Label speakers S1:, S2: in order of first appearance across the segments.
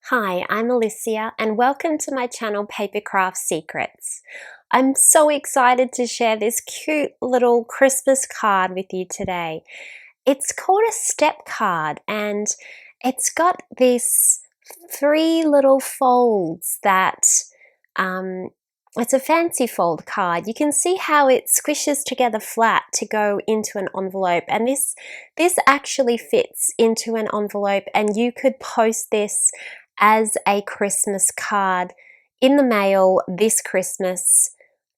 S1: Hi, I'm Alicia and welcome to my channel Papercraft Secrets. I'm so excited to share this cute little Christmas card with you today. It's called a step card and it's got these three little folds that it's a fancy fold card. You can see how it squishes together flat to go into an envelope, and this actually fits into an envelope, and you could post this as a Christmas card in the mail this Christmas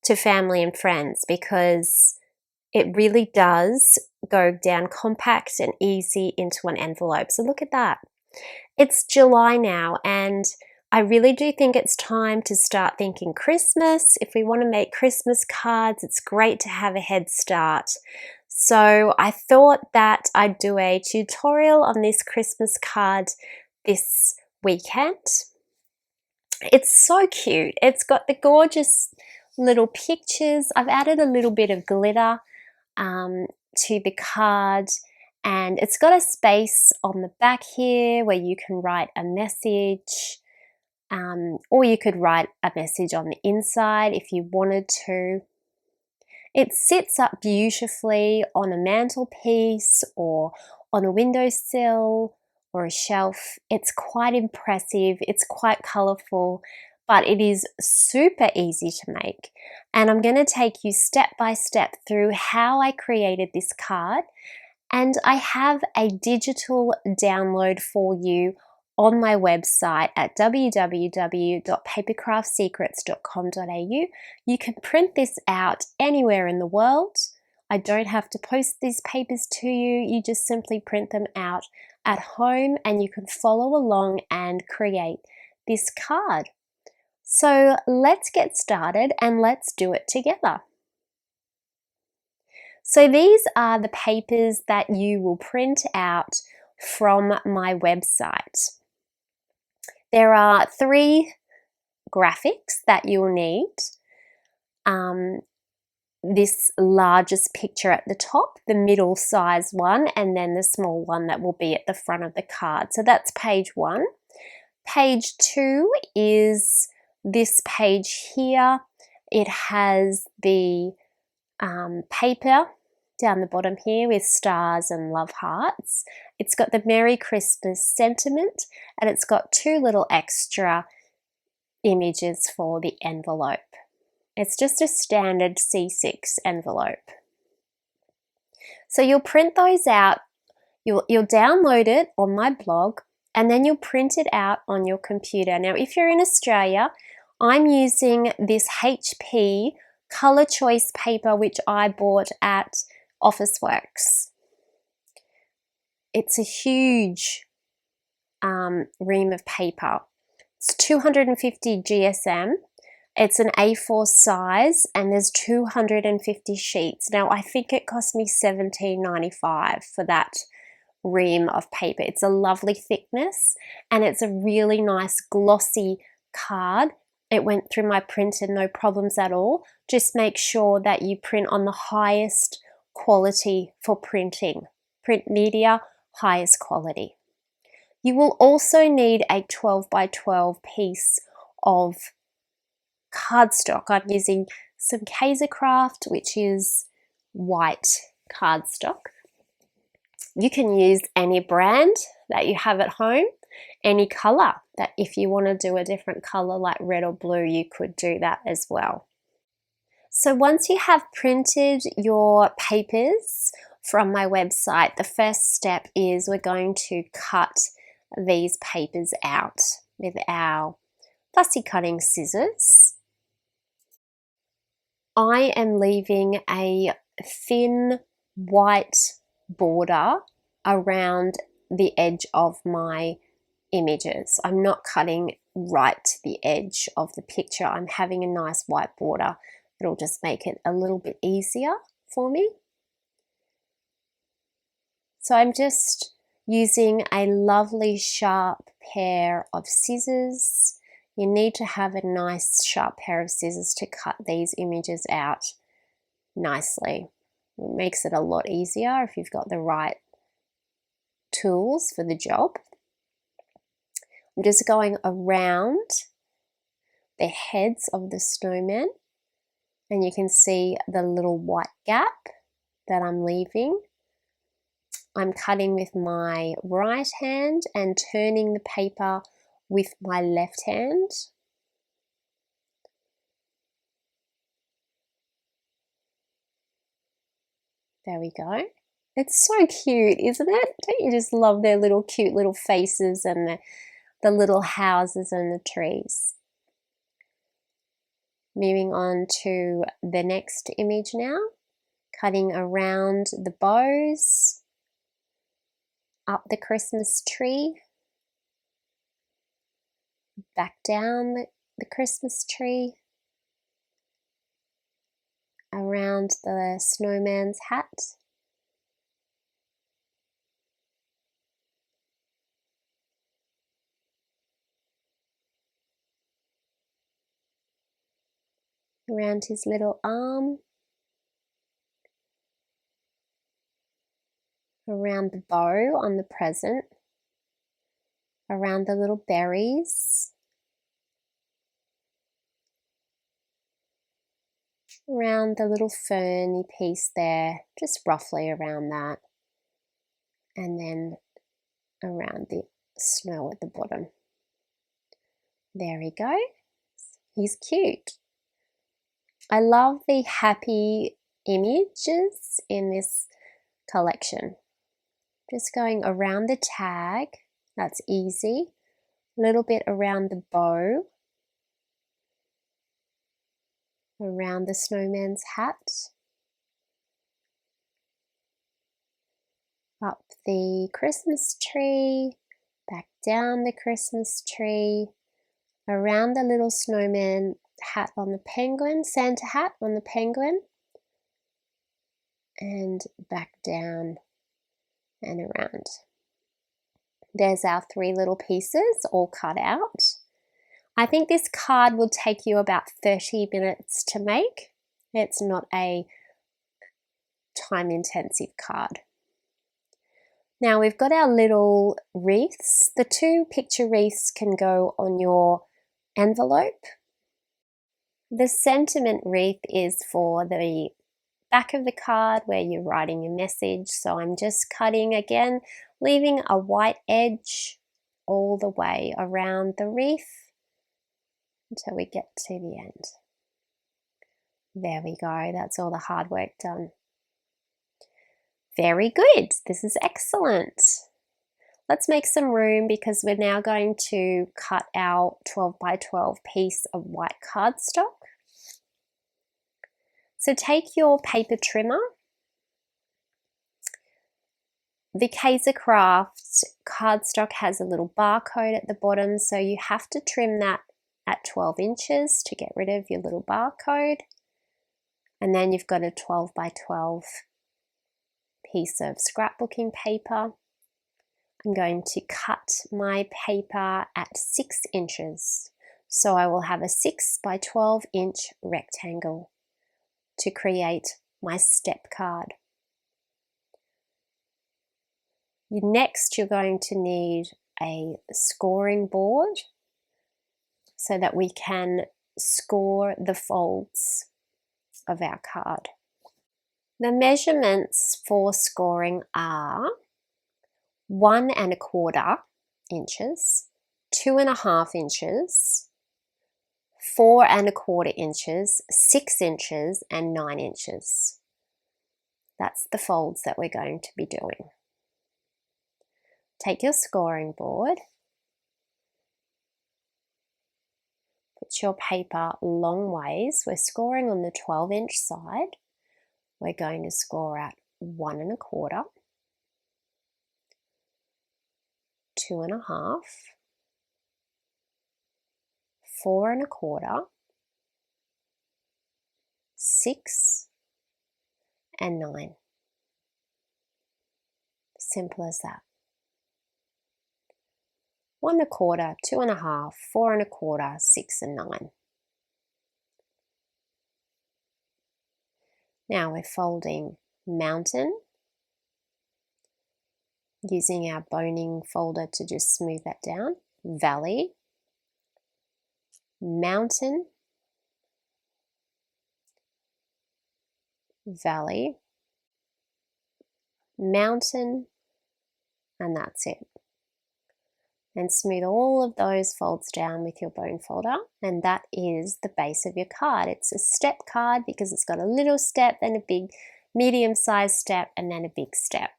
S1: to family and friends, because it really does go down compact and easy into an envelope. So look at that. It's July now, and I really do think it's time to start thinking Christmas. If we want to make Christmas cards, it's great to have a head start. So I thought that I'd do a tutorial on this Christmas card this weekend. It's so cute. It's got the gorgeous little pictures. I've added a little bit of glitter to the card, and it's got a space on the back here where you can write a message, or you could write a message on the inside if you wanted to. It sits up beautifully on a mantelpiece or on a windowsill or a shelf. It's quite impressive, it's quite colourful, but it is super easy to make. And I'm going to take you step by step through how I created this card, and I have a digital download for you on my website at www.papercraftsecrets.com.au. You can print this out anywhere in the world. I don't have to post these papers to you. You just simply print them out at home and you can follow along and create this card. So let's get started and let's do it together. So these are the papers that you will print out from my website. There are three graphics that you'll need. This largest picture at the top, the middle size one, and then the small one that will be at the front of the card. So that's page 1. Page 2 is this page here. It has the paper down the bottom here with stars and love hearts. It's got the Merry Christmas sentiment, and it's got 2 little extra images for the envelope. It's just a standard C6 envelope. So you'll print those out, you'll download it on my blog, and then you'll print it out on your computer. Now, if you're in Australia, I'm using this HP Colour Choice paper, which I bought at Officeworks. It's a huge ream of paper. It's 250 GSM. It's an A4 size, and there's 250 sheets. Now, I think it cost me $17.95 for that ream of paper. It's a lovely thickness, and it's a really nice glossy card. It went through my printer, no problems at all. Just make sure that you print on the highest quality for printing. Print media, highest quality. You will also need a 12 by 12 piece of cardstock. I'm using some Kaisercraft, which is white cardstock. You can use any brand that you have at home, any color. That if you want to do a different color like red or blue, you could do that as well. So once you have printed your papers from my website, the first step is we're going to cut these papers out with our fussy cutting scissors. I am leaving a thin white border around the edge of my images. I'm not cutting right to the edge of the picture. I'm having a nice white border. It'll just make it a little bit easier for me. So I'm just using a lovely sharp pair of scissors. You need to have a nice sharp pair of scissors to cut these images out nicely. It makes it a lot easier if you've got the right tools for the job. I'm just going around the heads of the snowman, and you can see the little white gap that I'm leaving. I'm cutting with my right hand and turning the paper with my left hand. There we go. It's so cute, isn't it? Don't you just love their little cute little faces and the little houses and the trees? Moving on to the next image now, cutting around the bows, up the Christmas tree, back down the Christmas tree, around the snowman's hat, around his little arm, around the bow on the present, around the little berries, around the little ferny piece there, just roughly around that, and then around the snow at the bottom. There we go. He's cute. I love the happy images in this collection. Just going around the tag, that's easy. A little bit around the bow, around the snowman's hat, up the Christmas tree, back down the Christmas tree, around the little snowman hat on the penguin, Santa hat on the penguin, and back down and around. There's our 3 little pieces all cut out. I think this card will take you about 30 minutes to make. It's not a time-intensive card. Now we've got our little wreaths. The 2 picture wreaths can go on your envelope. The sentiment wreath is for the back of the card where you're writing a message. So I'm just cutting again, leaving a white edge all the way around the wreath until we get to the end. There we go, that's all the hard work done. Very good, this is excellent. Let's make some room because we're now going to cut our 12 by 12 piece of white cardstock. So take your paper trimmer. The Kaiser Craft cardstock has a little barcode at the bottom, so you have to trim that at 12 inches to get rid of your little barcode. And then you've got a 12 by 12 piece of scrapbooking paper. I'm going to cut my paper at 6 inches. So I will have a 6 by 12 inch rectangle to create my step card. Next, you're going to need a scoring board so that we can score the folds of our card. The measurements for scoring are 1 1/4 inches, 2 1/2 inches, 4 1/4 inches, 6 inches, and 9 inches. That's the folds that we're going to be doing. Take your scoring board, put your paper long ways. We're scoring on the 12-inch side. We're going to score at 1 1/4, 2 1/2, 4 1/4, 6, and 9. Simple as that. 1 1/4, 2 1/2, 4 1/4, 6, and 9. Now we're folding mountain, using our boning folder to just smooth that down. valley, mountain, valley, mountain, and that's it. And smooth all of those folds down with your bone folder, and that is the base of your card. It's a step card because it's got a little step, then a big medium-sized step, and then a big step.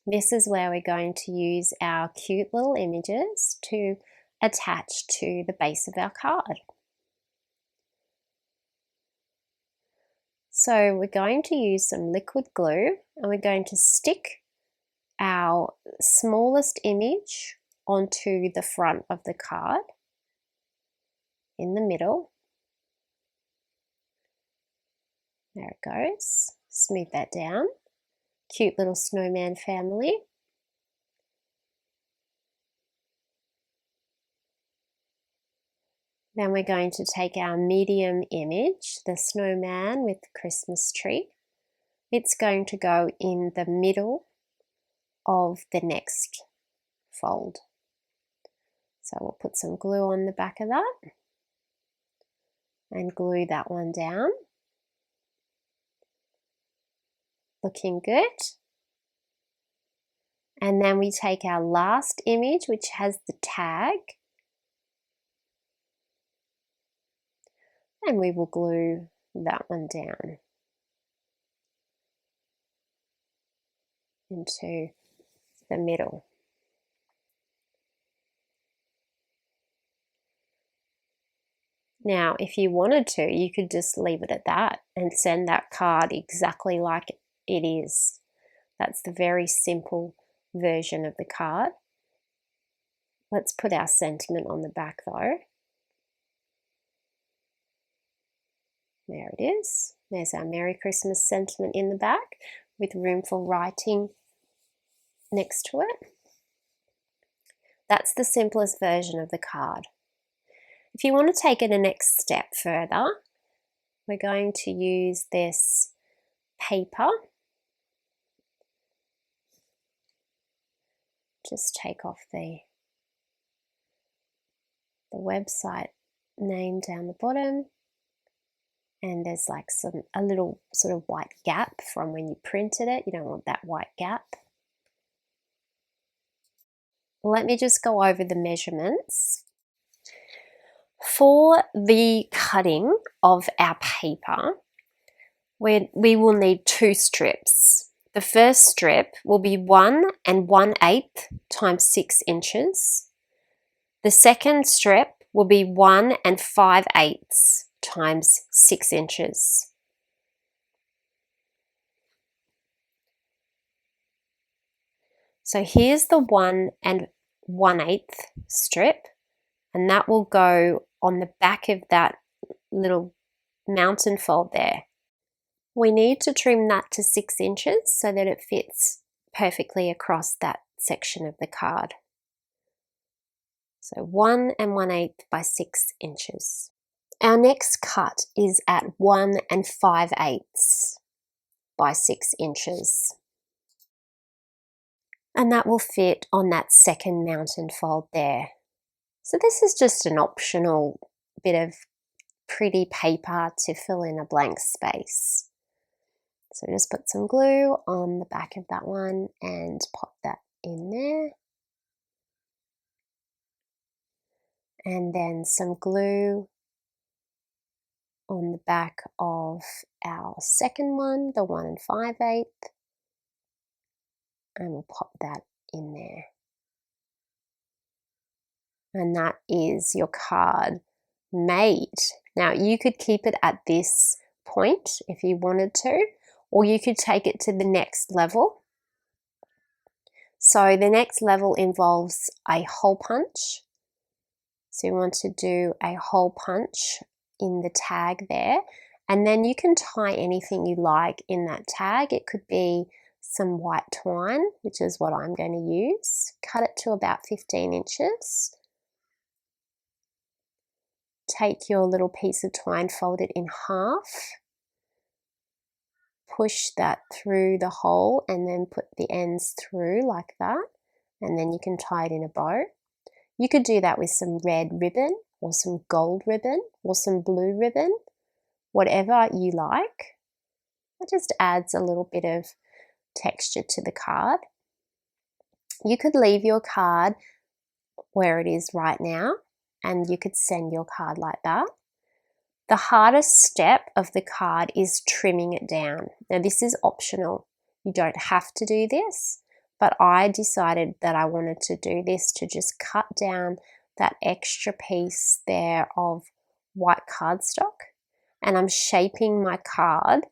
S1: This is where we're going to use our cute little images to attach to the base of our card. So we're going to use some liquid glue, and we're going to stick our smallest image onto the front of the card in the middle. There it goes. Smooth that down. Cute little snowman family. Then we're going to take our medium image, the snowman with the Christmas tree. It's going to go in the middle of the next fold. So we'll put some glue on the back of that and glue that one down. Looking good. And then we take our last image, which has the tag, and we will glue that one down into the middle. Now, if you wanted to, you could just leave it at that and send that card exactly like it is. That's the very simple version of the card. Let's put our sentiment on the back though. There it is. There's our Merry Christmas sentiment in the back with room for writing next to it. That's the simplest version of the card. If you want to take it a next step further, we're going to use this paper. Just take off the website name down the bottom, and there's like a little sort of white gap from when you printed it. You don't want that white gap. Let me just go over the measurements. For the cutting of our paper, we will need 2 strips. The first strip will be 1 1/8 times 6 inches. The second strip will be 1 5/8 times 6 inches. So here's the 1 1/8 strip, and that will go on the back of that little mountain fold there. We need to trim that to 6 inches so that it fits perfectly across that section of the card. So 1 1/8 by 6 inches. Our next cut is at 1 5/8 by 6 inches. And that will fit on that second mountain fold there. So this is just an optional bit of pretty paper to fill in a blank space. So just put some glue on the back of that one and pop that in there. And then some glue on the back of our second one, the 1 5/8, and we'll pop that in there. And that is your card made. Now you could keep it at this point if you wanted to, or you could take it to the next level. So the next level involves a hole punch. So you want to do a hole punch in the tag there, and then you can tie anything you like in that tag. It could be some white twine, which is what I'm going to use. Cut it to about 15 inches. Take your little piece of twine, fold it in half, push that through the hole and then put the ends through like that, and then you can tie it in a bow. You could do that with some red ribbon or some gold ribbon or some blue ribbon, whatever you like. It just adds a little bit of texture to the card. You could leave your card where it is right now, and you could send your card like that. The hardest step of the card is trimming it down. Now, this is optional. You don't have to do this, but I decided that I wanted to do this to just cut down that extra piece there of white cardstock, and I'm shaping my card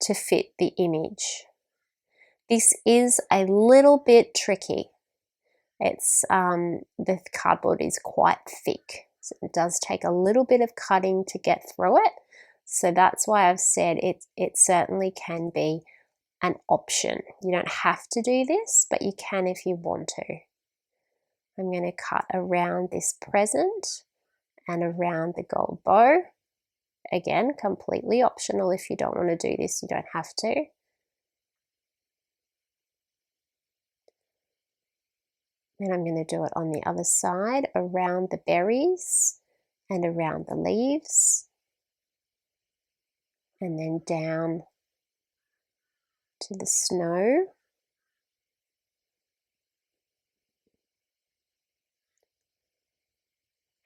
S1: to fit the image. This is a little bit tricky. It's the cardboard is quite thick, so it does take a little bit of cutting to get through it. So that's why I've said it certainly can be an option. You don't have to do this, but you can if you want to. I'm going to cut around this present and around the gold bow. Again, completely optional. If you don't want to do this, you don't have to. Then I'm going to do it on the other side, around the berries and around the leaves, and then down to the snow.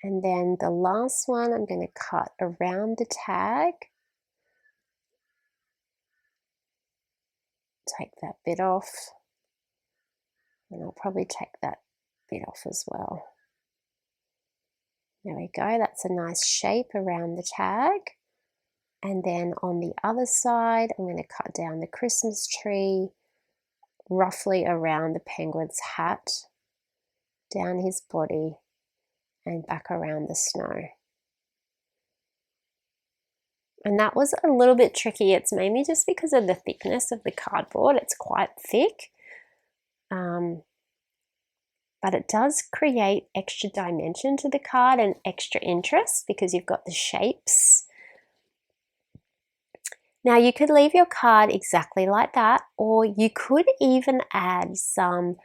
S1: And then the last one, I'm going to cut around the tag. Take that bit off, and I'll probably take that bit off as well. There we go, that's a nice shape around the tag. And then on the other side, I'm going to cut down the Christmas tree, roughly around the penguin's hat, down his body, and back around the snow. And that was a little bit tricky. It's mainly just because of the thickness of the cardboard. It's quite thick. But it does create extra dimension to the card and extra interest because you've got the shapes. Now you could leave your card exactly like that, or you could even add some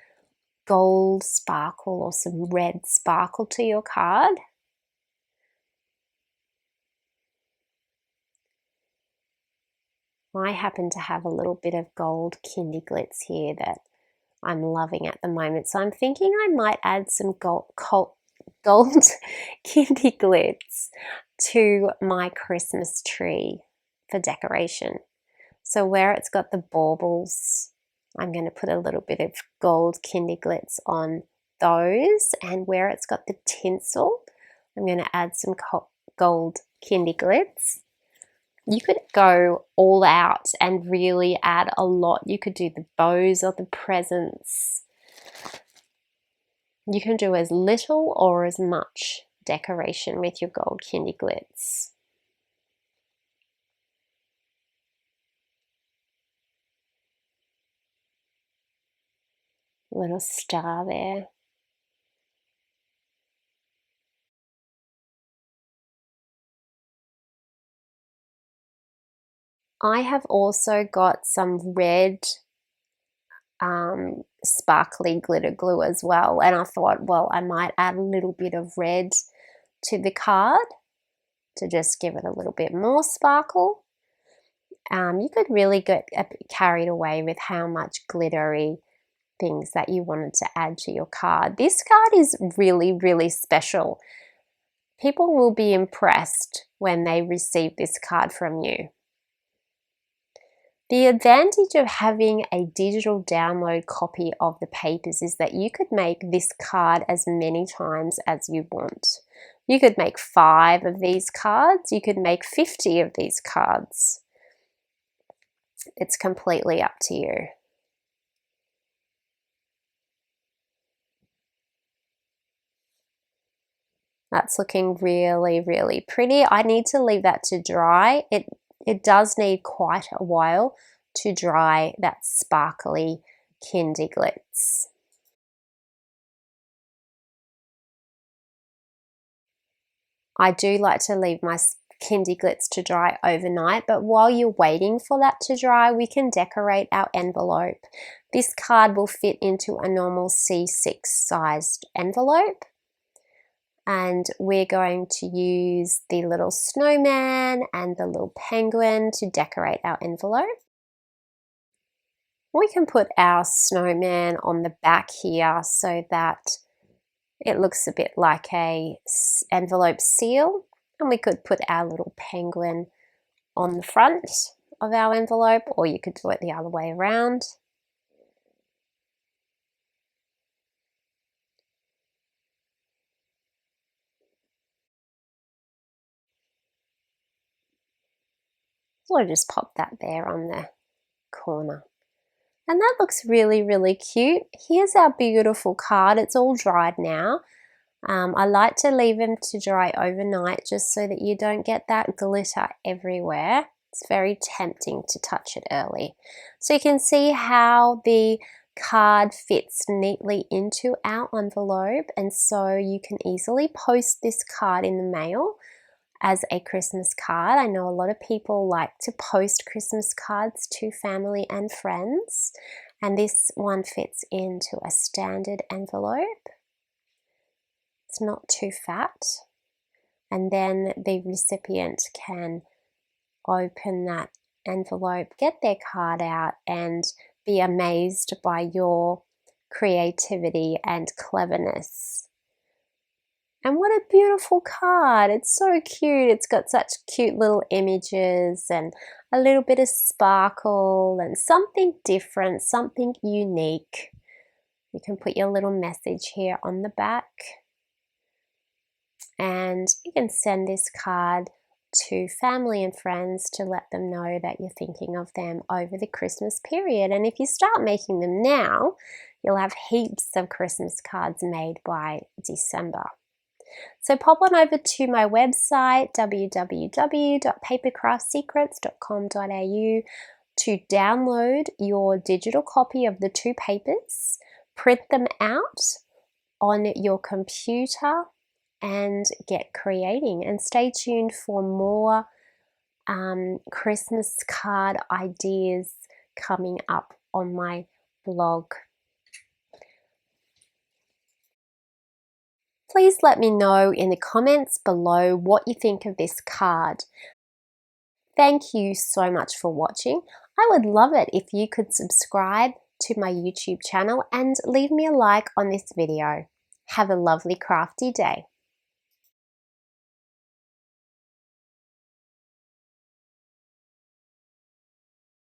S1: gold sparkle or some red sparkle to your card. I happen to have a little bit of gold kindy glitz here that I'm loving at the moment, so I'm thinking I might add some gold kindy glitz to my Christmas tree for decoration. So where it's got the baubles, I'm going to put a little bit of gold kindy glitz on those, and where it's got the tinsel, I'm going to add some gold kindy glitz. You could go all out and really add a lot. You could do the bows or the presents. You can do as little or as much decoration with your gold kindy glitz. Little star there. I have also got some red sparkly glitter glue as well, and I thought, well, I might add a little bit of red to the card to just give it a little bit more sparkle. You could really get a bit carried away with how much glittery things that you wanted to add to your card. This card is really, really special. People will be impressed when they receive this card from you. The advantage of having a digital download copy of the papers is that you could make this card as many times as you want. You could make 5 of these cards, you could make 50 of these cards. It's completely up to you. That's looking really, really pretty. I need to leave that to dry. It does need quite a while to dry that sparkly kindy glitz. I do like to leave my Kindy Glitz to dry overnight, but while you're waiting for that to dry, we can decorate our envelope. This card will fit into a normal C6 sized envelope, and we're going to use the little snowman and the little penguin to decorate our envelope. We can put our snowman on the back here so that it looks a bit like a envelope seal, and we could put our little penguin on the front of our envelope, or you could do it the other way around. So I'll just pop that there on the corner. And that looks really, really cute. Here's our beautiful card. It's all dried now. I like to leave them to dry overnight just so that you don't get that glitter everywhere. It's very tempting to touch it early. So you can see how the card fits neatly into our envelope, and so you can easily post this card in the mail as a Christmas card. I know a lot of people like to post Christmas cards to family and friends, and this one fits into a standard envelope. It's not too fat, and then the recipient can open that envelope, get their card out, and be amazed by your creativity and cleverness. And what a beautiful card. It's so cute. It's got such cute little images and a little bit of sparkle and something different, something unique. You can put your little message here on the back. And you can send this card to family and friends to let them know that you're thinking of them over the Christmas period. And if you start making them now, you'll have heaps of Christmas cards made by December. So pop on over to my website www.papercraftsecrets.com.au to download your digital copy of the 2 papers, print them out on your computer, and get creating. And stay tuned for more Christmas card ideas coming up on my blog. Please let me know in the comments below what you think of this card. Thank you so much for watching. I would love it if you could subscribe to my YouTube channel and leave me a like on this video. Have a lovely crafty day.